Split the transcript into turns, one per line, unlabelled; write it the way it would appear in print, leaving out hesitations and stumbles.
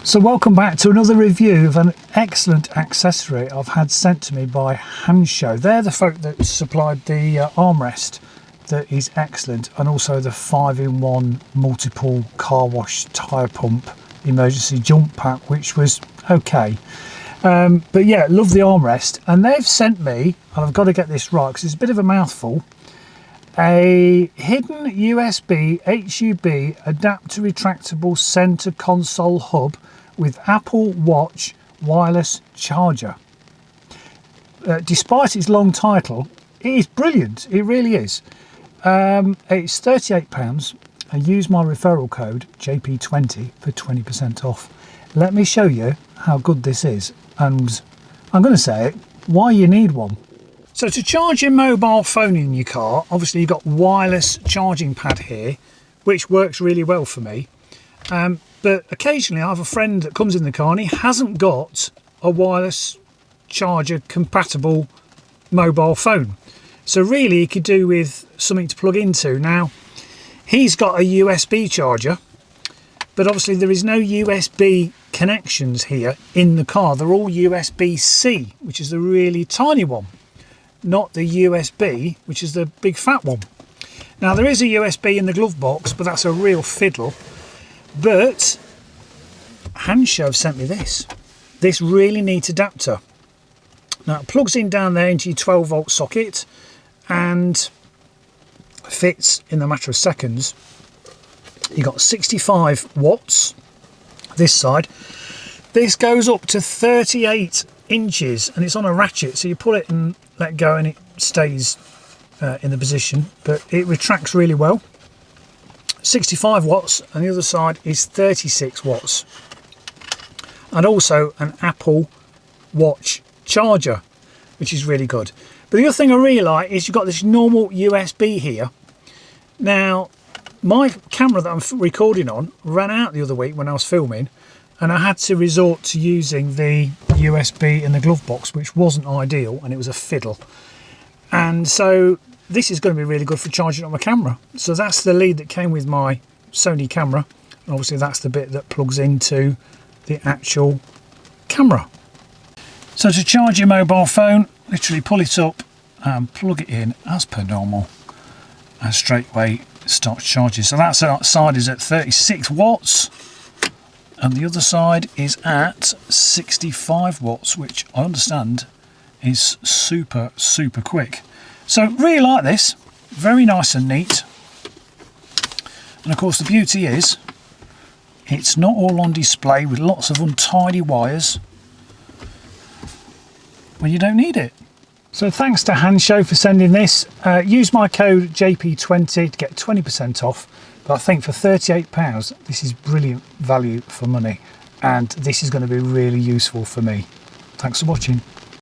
So welcome back to another review of an excellent accessory I've had sent to me by Hansshow. They're the folk that supplied the armrest that is excellent, and also the 5-in-1 multiple car wash tyre pump emergency jump pack, which was okay. But yeah, love the armrest. And they've sent me, and I've got to get this right because it's a bit of a mouthful, a hidden USB HUB adapter retractable center console hub with Apple Watch wireless charger. Despite its long title, it is brilliant. It really is. It's £38, and use my referral code JP20 for 20% off. Let me show you how good this is, and I'm going to say it, why you need one. So to charge your mobile phone in your car, obviously you've got wireless charging pad here, which works really well for me. But occasionally I have a friend that comes in the car and he hasn't got a wireless charger compatible mobile phone. So really he could do with something to plug into. Now, he's got a USB charger, but obviously there is no USB connections here in the car. They're all USB-C, which is the really tiny one, not the USB, which is the big fat one. Now there is a USB in the glove box, but that's a real fiddle. But Hansshow have sent me this really neat adapter. Now it plugs in down there into your 12-volt socket and fits in a matter of seconds. You got 65 watts this side. This goes up to 38 inches and it's on a ratchet, so you pull it and let go and it stays in the position, but it retracts really well. 65 watts, and the other side is 36 watts, and also an Apple Watch charger, which is really good. But the other thing I really like is you've got this normal USB here. Now my camera that I'm recording on ran out the other week when I was filming, and I had to resort to using the USB in the glove box, which wasn't ideal, and it was a fiddle. And so this is going to be really good for charging up my camera. So that's the lead that came with my Sony camera. And obviously that's the bit that plugs into the actual camera. So to charge your mobile phone, literally pull it up and plug it in as per normal, and straight away it starts charging. So that side is at 36 watts and the other side is at 65 watts, which I understand is super quick. So really like this, very nice and neat. And of course the beauty is it's not all on display with lots of untidy wires when you don't need it. So thanks to Hansshow for sending this. Use my code JP20 to get 20% off. But I think for £38 this is brilliant value for money, and this is going to be really useful for me. Thanks for watching.